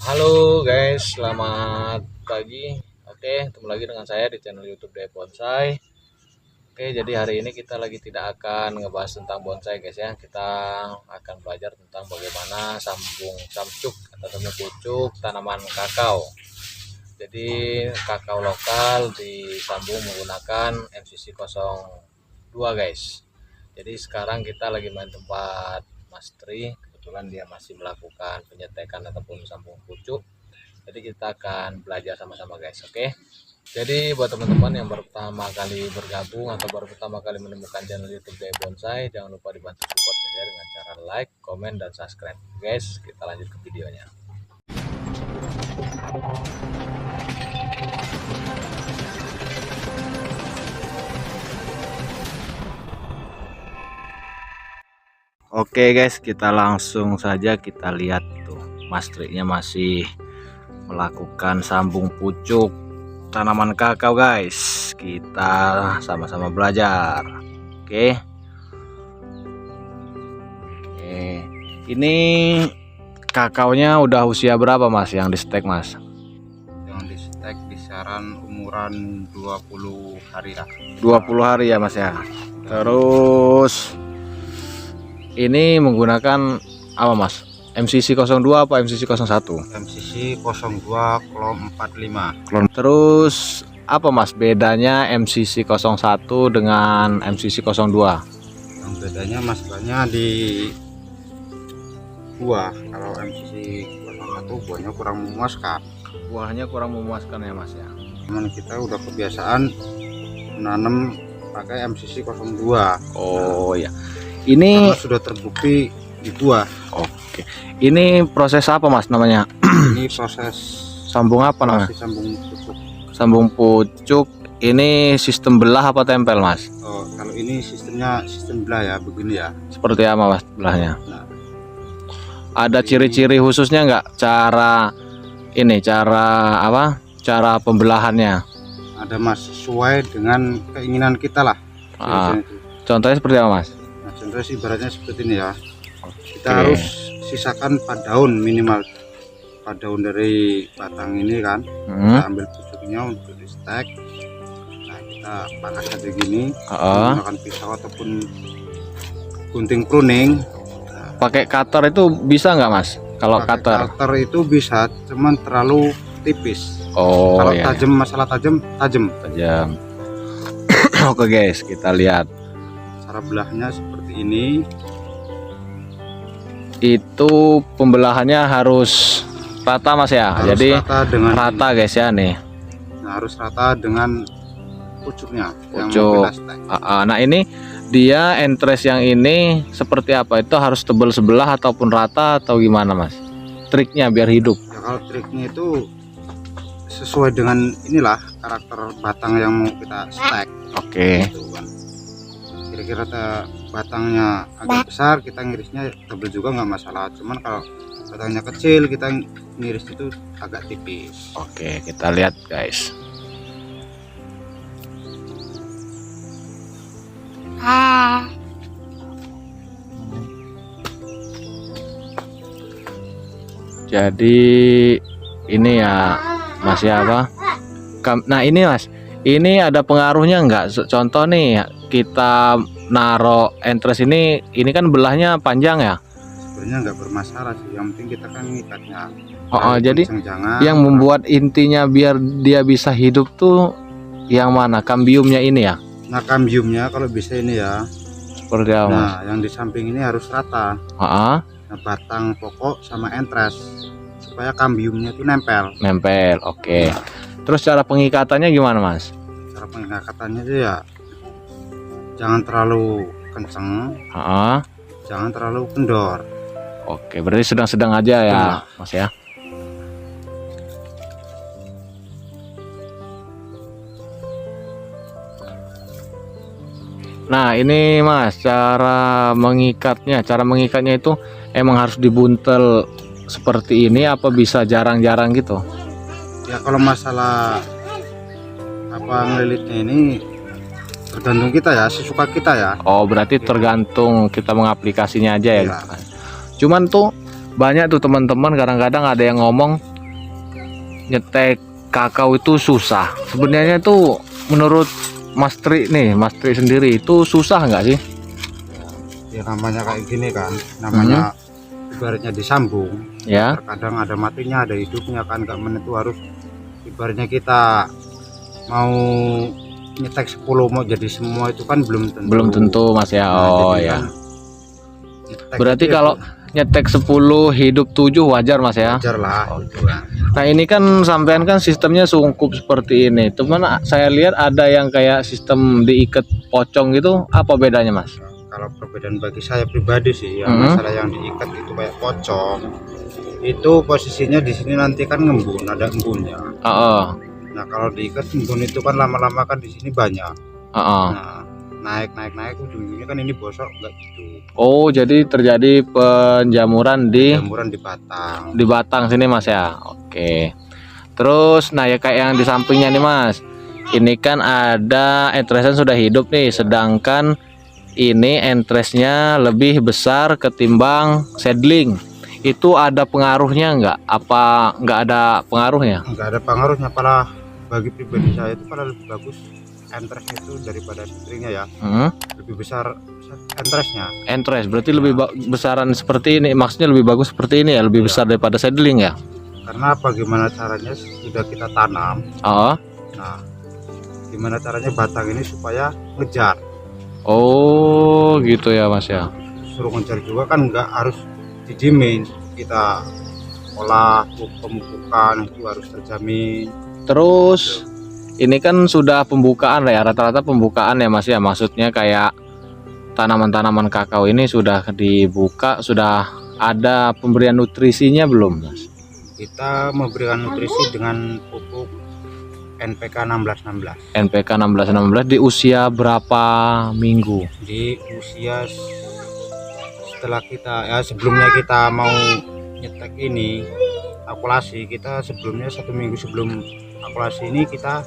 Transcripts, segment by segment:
Halo guys, selamat pagi. Oke, ketemu lagi dengan saya di channel YouTube Dev Bonsai. Oke, jadi hari ini kita lagi tidak akan ngebahas tentang bonsai guys ya. Kita akan belajar tentang bagaimana sambung samcuk atau sambung pucuk tanaman kakao. Jadi kakao lokal disambung menggunakan MCC 02 guys. Jadi sekarang kita lagi main tempat Mas Tri. Kebetulan dia masih melakukan penyetekan ataupun sambung pucuk. Jadi kita akan belajar sama-sama guys, oke? Jadi buat teman-teman yang baru pertama kali bergabung atau baru pertama kali menemukan channel YouTube Dev Bonsai, jangan lupa dibantu support ya dengan cara like, komen, dan subscribe. Guys, kita lanjut ke videonya. Oke guys, kita langsung saja kita lihat tuh Mas Tri-nya masih melakukan sambung pucuk tanaman kakao guys. Kita sama-sama belajar. Oke. Ini kakaonya udah usia berapa Mas yang di stek Mas? Yang di stek kisaran umuran 20 hari lah. 20 hari ya Mas ya. Terus ini menggunakan apa Mas? MCC 02 apa MCC 01? MCC 02 Klon 45. Terus apa Mas bedanya MCC 01 dengan MCC 02? Yang bedanya masalahnya di buah. Kalau MCC 01 buahnya kurang memuaskan. Buahnya kurang memuaskan ya Mas ya. Cuman kita udah kebiasaan menanam pakai MCC 02. Oh ya. Ini karena sudah terbukti di buah. Oke. Ini proses apa Mas namanya? Ini proses Sambung apa namanya? sambung pucuk. Sambung pucuk. Ini sistem belah apa tempel Mas? Oh, kalau ini sistemnya sistem belah ya, begini ya. Seperti apa Mas belahnya? Nah, ada ciri-ciri khususnya nggak cara cara pembelahannya? ada Mas, sesuai dengan keinginan kita lah. Contohnya seperti apa Mas? Nah, contohnya ibaratnya seperti ini ya. Kita harus sisakan 4 daun minimal, 4 daun dari batang ini kan. Kita ambil pucuknya untuk di stek. Nah, kita pangkas aja gini, menggunakan pisau ataupun gunting pruning. Pakai cutter itu bisa nggak Mas? Kalau cutter itu bisa, cuman terlalu tipis. Oh, kalau iya, tajam, masalah tajam. Oke guys, kita lihat cara belahnya seperti ini. Itu pembelahannya harus rata Mas ya. Harus jadi rata guys ya nih. Nah, harus rata dengan pucuknya. Pucuk. Nah ini dia entres yang ini seperti apa? Itu harus tebal sebelah ataupun rata atau gimana Mas? Triknya biar hidup. Ya, kalau triknya itu sesuai dengan inilah karakter batang yang mau kita stek. Oke. Gitu kan. Kira-kira batangnya agak besar, kita ngirisnya tebal juga nggak masalah. Cuman kalau batangnya kecil, kita ngiris itu agak tipis. Oke, kita lihat guys. Jadi ini ya Mas ya apa? Nah ini Mas, ini ada pengaruhnya nggak? Contoh nih kita naro entres ini kan belahnya panjang ya? Sebenarnya nggak bermasalah sih, yang penting kita kan ngikatnya. Jadi yang membuat intinya biar dia bisa hidup tuh yang mana? Kambiumnya ini ya? Nah, kambiumnya kalau bisa ini ya. Seperti apa? Nah, yang di samping ini harus rata. Nah, batang pokok sama entres supaya kambiumnya itu nempel. Oke. Terus cara pengikatannya gimana Mas? Cara pengikatannya itu ya jangan terlalu kenceng, jangan terlalu kendor. Oke, berarti sedang-sedang aja ya Mas ya. Nah ini Mas, cara mengikatnya itu emang harus dibuntel seperti ini apa bisa jarang-jarang gitu? Ya kalau masalah ngelilitnya ini tergantung kita ya, sesuka kita ya. Oh berarti tergantung kita mengaplikasinya aja ya. Cuman tuh banyak tuh teman-teman kadang-kadang ada yang ngomong nyetek kakao itu susah. Sebenarnya tuh menurut Mas Tri nih, Mas Tri sendiri itu susah nggak sih? Ya namanya kayak gini kan, namanya ibaratnya disambung. Ya. Terkadang ada matinya, ada hidupnya kan, nggak menentu. Harus ibaratnya kita mau nyetek 10 mau jadi semua itu kan belum tentu. Belum tentu Mas ya. Oh jadi ya. kan nyetek Berarti itu ya kalau nyetek 10 hidup 7 wajar Mas ya. wajar lah. Gitu kan. Nah ini kan sampean kan sistemnya sungkup seperti ini. Cuman saya lihat ada yang kayak sistem diikat pocong gitu. Apa bedanya Mas? Kalau perbedaan bagi saya pribadi sih, ya masalah yang diikat itu kayak pocong, itu posisinya di sini nanti kan ngembun, ada embunnya. Nah kalau diikat embun itu kan lama-lama kan di sini banyak. Nah naik ujung-ujungnya kan ini bosok enggak gitu. Oh jadi terjadi penjamuran di batang. Di batang sini Mas ya. Oke. Terus nah ya kayak yang di sampingnya nih Mas. Ini kan ada entresan sudah hidup nih, sedangkan ini entresnya lebih besar ketimbang seedling. Itu ada pengaruhnya nggak? Apa nggak ada pengaruhnya? Nggak ada pengaruhnya, malah bagi pribadi saya itu malah lebih bagus entresnya itu daripada seedlingnya ya. Lebih besar entresnya. Entres berarti lebih besaran seperti ini, maksudnya lebih bagus seperti ini ya, lebih besar daripada seedling ya? Karena bagaimana caranya sudah kita tanam. Nah, gimana caranya batang ini supaya ngejar. Oh gitu ya Mas ya. Suruh ngejar juga kan nggak harus dijamin, kita olah pemupukan itu harus terjamin. Terus ini kan sudah pembukaan lah ya, rata-rata pembukaan ya Mas ya, maksudnya kayak tanaman-tanaman kakao ini sudah dibuka, sudah ada pemberian nutrisinya belum Mas? Kita memberikan nutrisi dengan pupuk NPK 1616. NPK 1616 di usia berapa minggu? Di usia setelah kita ya, sebelumnya kita mau nyetek ini akulasi, kita sebelumnya 1 minggu sebelum akulasi ini kita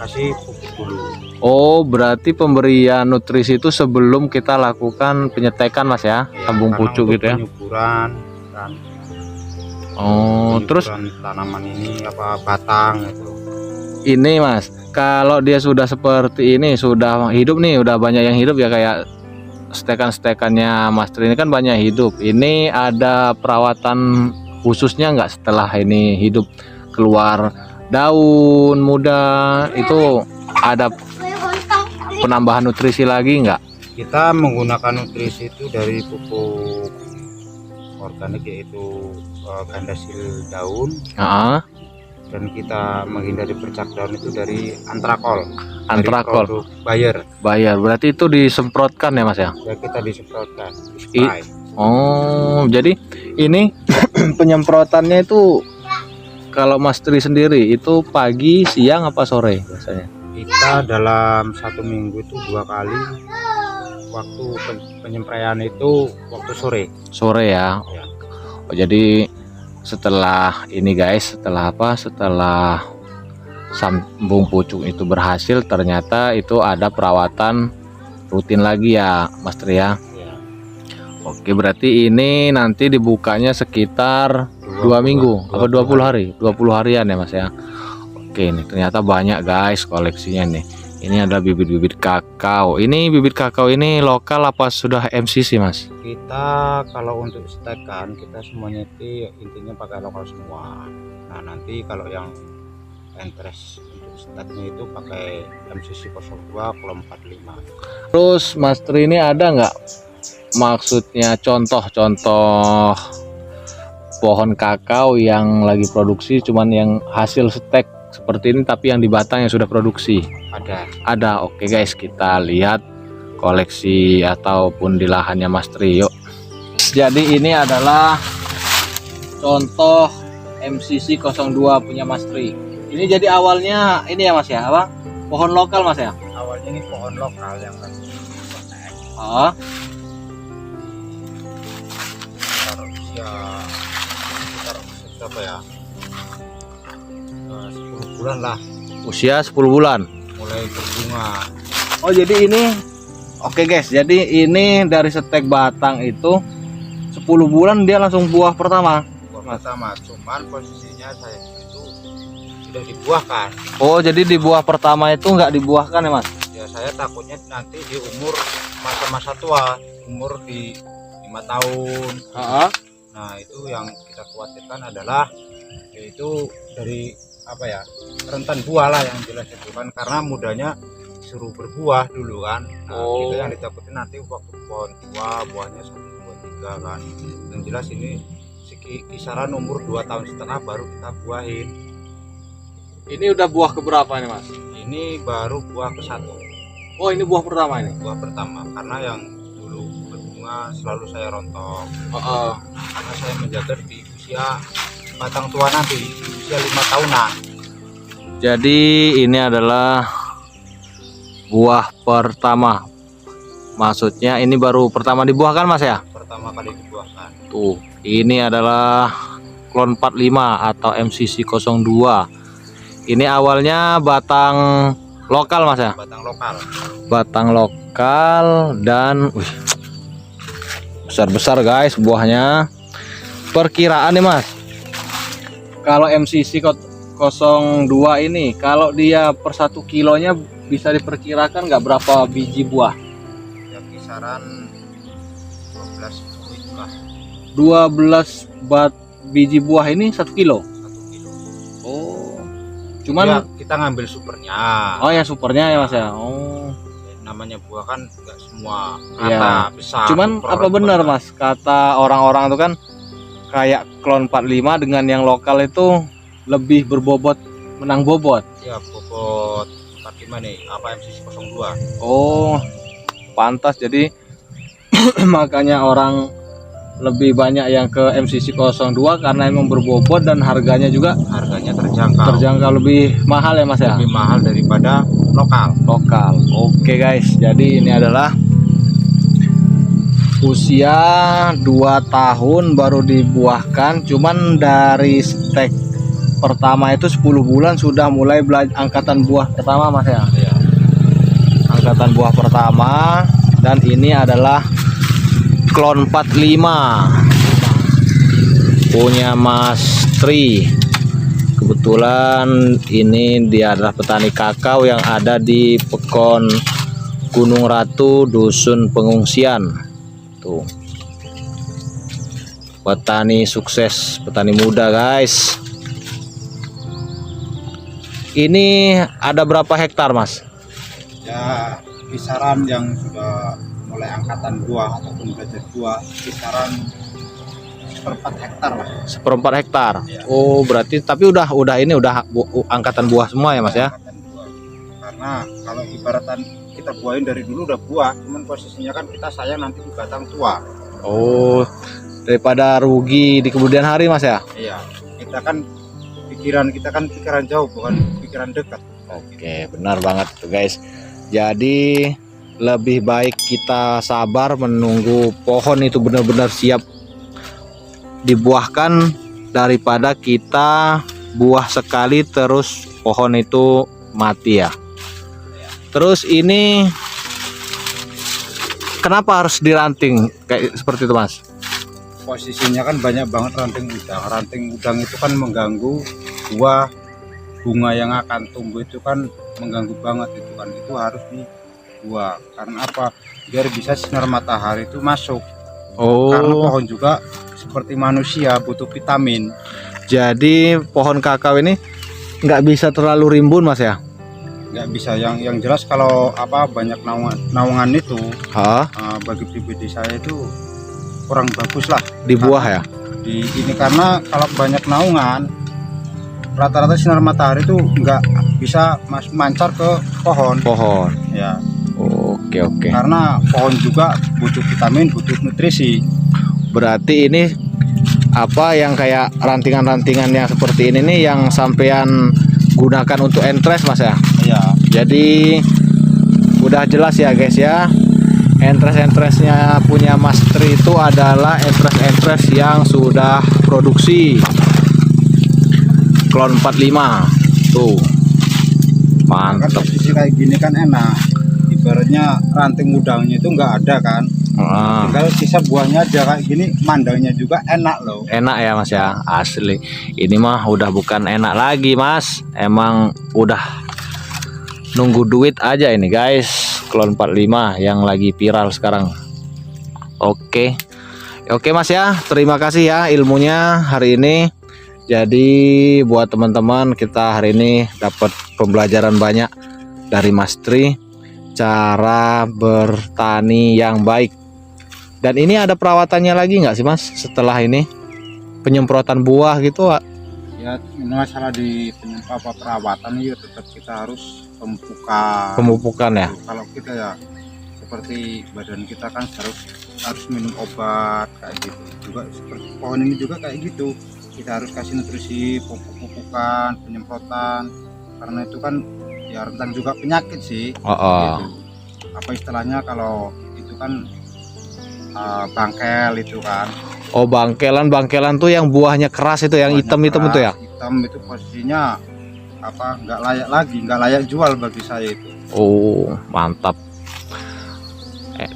kasih pupuk dulu. Oh berarti pemberian nutrisi itu sebelum kita lakukan penyetekan Mas ya, tabung pucuk gitu ya, penyuburan kan. Oh terus tanaman ini apa batang itu. Ini Mas, kalau dia sudah seperti ini, sudah hidup nih, udah banyak yang hidup ya, kayak stekan-stekannya Mas Tri ini kan banyak hidup. Ini ada perawatan khususnya nggak setelah ini hidup, keluar daun muda, itu ada penambahan nutrisi lagi nggak? Kita menggunakan nutrisi itu dari pupuk organik, yaitu gandasil daun. Dan kita menghindari bercak daun itu dari antrakol. Antrakol Bayer. Berarti itu disemprotkan ya Mas ya? Ya kita disemprotkan. Oh jadi ini penyemprotannya itu kalau Mas Tri sendiri itu pagi, siang apa sore biasanya? Kita dalam 1 minggu itu 2 kali. Waktu penyempraian itu waktu sore. Sore ya. Oh jadi setelah ini guys, setelah sambung pucuk itu berhasil, ternyata itu ada perawatan rutin lagi ya Mas Tri ya. Oke berarti ini nanti dibukanya sekitar 2 minggu apa 20 hari, 20 harian ya Mas ya. Oke ini ternyata banyak guys koleksinya nih. Ini ada bibit-bibit kakao. Ini bibit kakao ini lokal apa sudah MCC Mas? Kita kalau untuk stekan kita semuanya itu intinya pakai lokal semua. Nah nanti kalau yang entres untuk steknya itu pakai MCC 02 kalau 45. Terus Mas Tri ini ada nggak maksudnya contoh-contoh pohon kakao yang lagi produksi cuman yang hasil stek seperti ini tapi yang di batang yang sudah produksi? Ada. Oke guys, kita lihat koleksi ataupun di lahannya Mas Tri yuk. Jadi ini adalah contoh MCC 02 punya Mas Tri. Ini jadi awalnya ini ya Mas ya, apa? Pohon lokal Mas ya? Awalnya ini pohon lokal yang kan. Sekitar berapa ya? 10 bulan lah. Usia 10 bulan mulai berbunga. Oh jadi ini oke guys, jadi ini dari setek batang itu 10 bulan dia langsung buah pertama. Cuman posisinya saya itu sudah dibuahkan. Oh, jadi di buah pertama itu nggak dibuahkan ya Mas? Ya saya takutnya nanti di umur masa-masa tua, umur di 5 tahun. Nah itu yang kita khawatirkan adalah yaitu dari apa ya, rentan buah lah yang jelas itu kan, karena mudanya suruh berbuah dulu kan. Nah, itu yang ditakutin nanti waktu pohon tua buahnya 1, 2, 3 kan. Yang jelas ini kisaran umur 2,5 tahun baru kita buahin. Ini udah buah keberapa nih Mas? Ini baru buah ke-1. Oh, ini buah pertama ini? Buah pertama, karena yang dulu berbunga selalu saya rontok. Karena saya menjaga di usia batang tua nanti, usia 5 tahunan. Jadi ini adalah buah pertama. Maksudnya ini baru pertama dibuahkan Mas ya? Pertama kali dibuahkan. Tuh, ini adalah klon 45 atau MCC 02. Ini awalnya batang lokal Mas ya? Batang lokal. Batang lokal dan besar-besar guys buahnya. Perkiraan nih Mas, kalau MCC 02 ini kalau dia per 1 kilonya bisa diperkirakan nggak berapa biji buah? Ya kisaran 12 lah. 12 biji buah ini 1 kilo? 1 kilo. Oh, cuman ya, kita ngambil supernya. Oh ya, supernya ya Mas ya. Oh, namanya buah kan nggak semua ya. rata besar. Cuman apa benar Mas kata orang-orang itu kan kayak klon 45 dengan yang lokal itu lebih berbobot, menang bobot? Ya bobot 45 nih, apa MCC 02. Oh, pantas jadi makanya orang lebih banyak yang ke MCC 02 karena emang berbobot dan harganya terjangkau lebih mahal ya Mas ya? Lebih mahal daripada lokal. Oke guys, jadi ini adalah usia 2 tahun baru dibuahkan, cuman dari stek pertama itu 10 bulan sudah mulai belajar angkatan buah pertama Mas ya? Iya. Angkatan buah pertama, dan ini adalah klon 45 punya Mas Tri. Kebetulan ini dia adalah petani kakao yang ada di Pekon Gunung Ratu, Dusun Pengungsian. Tuh, petani sukses, petani muda guys. Ini ada berapa hektar Mas? Ya kisaran yang sudah mulai angkatan buah ataupun belajar buah kisaran 1/4 hektar lah. 1/4 hektar. Ya. Oh, berarti tapi udah angkatan buah semua ya Mas ya? Angkatan buah. Karena kalau ibaratan kita buahin dari dulu udah buah, cuman posisinya kan kita sayang nanti di batang tua. Oh, daripada rugi di kemudian hari Mas ya? Iya, pikiran kita kan pikiran jauh, bukan pikiran dekat. Oke, benar banget tuh guys. Jadi lebih baik kita sabar menunggu pohon itu benar-benar siap dibuahkan daripada kita buah sekali terus pohon itu mati ya. Terus ini kenapa harus diranting kayak seperti itu Mas? Posisinya kan banyak banget ranting udang. Ranting udang itu kan mengganggu buah, bunga yang akan tumbuh itu kan mengganggu banget itu kan. Itu harus dibuang. Karena apa? Biar bisa sinar matahari itu masuk. Oh. Karena pohon juga seperti manusia butuh vitamin. Jadi pohon kakao ini nggak bisa terlalu rimbun Mas ya? Nggak bisa, yang jelas kalau apa banyak naungan itu bagi pribadi saya itu kurang bagus lah di buah ya. Di ini karena kalau banyak naungan rata-rata sinar matahari itu nggak bisa mancar ke pohon ya. Oke. Karena pohon juga butuh vitamin, butuh nutrisi. Berarti ini apa yang kayak rantingan-rantingan yang seperti ini nih yang sampean gunakan untuk entres Mas ya? Iya. Jadi udah jelas ya guys ya, entres-entresnya punya Mas Tri itu adalah entres-entres yang sudah produksi klon 45 tuh, mantap. Posisi kayak gini kan enak, ibaratnya ranting udangnya itu nggak ada kan, Tinggal sisa buahnya aja kayak gini, mandangnya juga enak loh. Enak ya Mas ya, asli. Ini mah udah bukan enak lagi Mas, emang udah nunggu duit aja ini guys. Klon 45 yang lagi viral sekarang. Oke Mas ya, terima kasih ya ilmunya hari ini. Jadi buat teman-teman, kita hari ini dapat pembelajaran banyak dari Mas Tri, cara bertani yang baik. Dan ini ada perawatannya lagi nggak sih Mas setelah ini, penyemprotan buah gitu? Ya ini masalah di perawatan ya, tetap kita harus pemupukan ya. Kalau kita ya seperti badan kita kan harus minum obat kayak gitu, juga seperti pohon ini juga kayak gitu, kita harus kasih nutrisi, pupuk-pupukan, penyemprotan, karena itu kan ya rentan juga penyakit sih. Gitu. Apa istilahnya kalau itu kan bangkel itu kan. Oh, bangkelan tuh yang buahnya keras itu, yang hitam-hitam itu ya? Hitam itu posisinya apa, nggak layak jual bagi saya itu. Oh, mantap.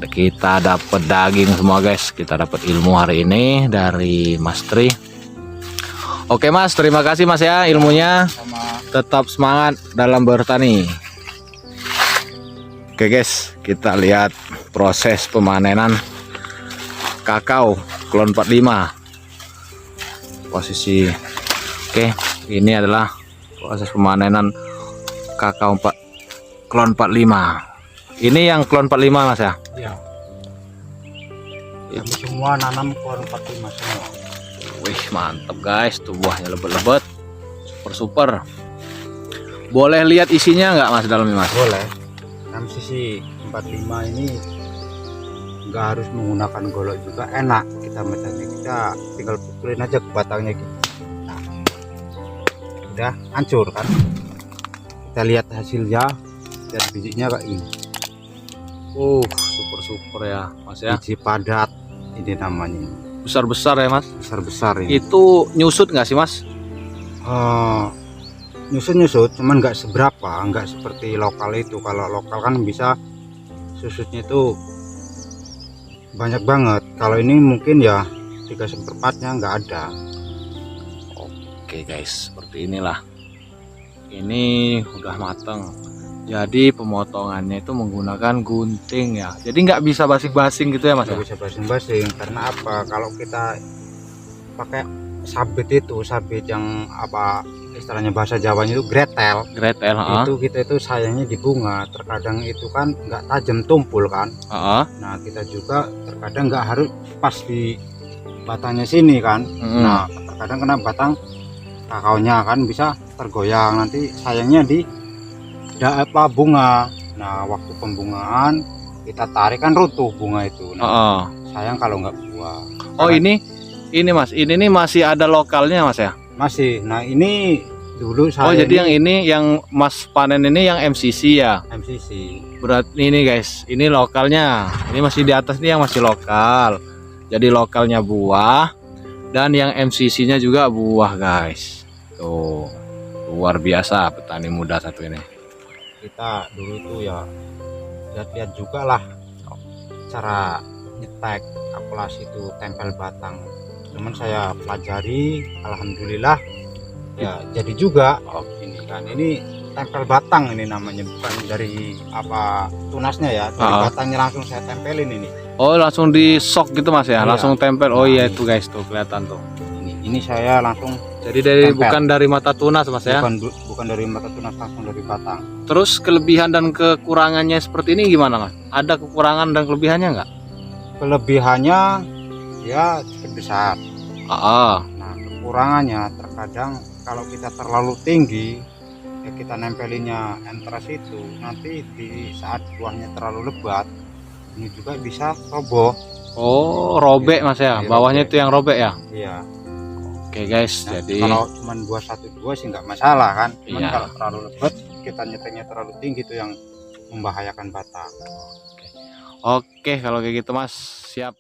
Kita dapat daging semua guys, kita dapat ilmu hari ini dari Mas Tri. Oke Mas, terima kasih Mas ya ilmunya. Tetap semangat dalam bertani. Oke guys, kita lihat proses pemanenan kakao klon 45. Posisi. Oke, ini adalah proses pemanenan kakao klon 45. Ini yang klon 45 Mas ya? Iya. Kami semua nanam klon 45 semua. Wih, mantap guys, tuh buahnya lebet-lebet. Super. Boleh lihat isinya nggak Mas dalamnya Mas? Boleh. Sisi 45 ini nggak harus menggunakan golok juga enak, kita macamnya kita tinggal pukulin aja ke batangnya gitu. Nah, udah hancur kan, kita lihat hasilnya dan bijinya kayak ini. Super ya Mas ya, biji padat ini namanya, besar ya Mas, besar ini. Itu nyusut nggak sih Mas? Nyusut cuman nggak seberapa, nggak seperti lokal itu. Kalau lokal kan bisa susutnya itu banyak banget, kalau ini mungkin ya 3/4 nggak ada. Oke guys, seperti inilah, ini udah matang. Jadi pemotongannya itu menggunakan gunting ya, jadi nggak bisa basing-basing gitu ya Mas? Nggak bisa basing-basing, karena apa, kalau kita pakai sabit yang apa istilahnya bahasa Jawanya itu gretel itu, kita itu sayangnya di bunga, terkadang itu kan nggak tajam, tumpul kan. Nah kita juga terkadang nggak harus pas di batangnya sini kan. Nah terkadang kena batang kakaonya kan bisa tergoyang, nanti sayangnya di bunga. Nah waktu pembungaan kita tarik kan runtuh bunga itu. Nah, sayang kalau nggak buah. Oh ini Mas, ini nih masih ada lokalnya Mas ya? Masih. Nah ini dulu saya. Oh jadi yang ini yang Mas panen ini yang MCC ya? MCC. Berarti ini guys, ini lokalnya. Ini masih di atas nih yang masih lokal. Jadi lokalnya buah, dan yang MCC-nya juga buah guys. Tuh luar biasa petani muda satu ini. Kita dulu itu ya lihat-lihat juga lah cara nyetek kapulasi itu tempel batang. Cuman saya pelajari, alhamdulillah ya jadi juga. Ini kan ini tempel batang ini namanya, bukan dari apa tunasnya ya, dari batangnya langsung saya tempelin ini. Oh langsung di sok gitu Mas ya? Iya. Langsung tempel. Oh iya itu guys, tuh kelihatan tuh. Ini saya langsung. Jadi bukan dari mata tunas Mas ya? Bukan dari mata tunas, langsung dari batang. Terus kelebihan dan kekurangannya seperti ini gimana Mas? Ada kekurangan dan kelebihannya nggak? Kelebihannya ya cukup besar. Nah kekurangannya terkadang kalau kita terlalu tinggi ya, kita nempelinnya entras itu, nanti di saat buahnya terlalu lebat ini juga bisa roboh. Oh robek Mas ya? Bawahnya robek. Itu yang robek ya? Iya. Oke guys, Nah, jadi kalau cuma buah 1-2 sih nggak masalah kan. Cuman iya. kalau terlalu lebat, kita nyeteknya terlalu tinggi itu yang membahayakan batang. Oke kalau kayak gitu Mas, siap.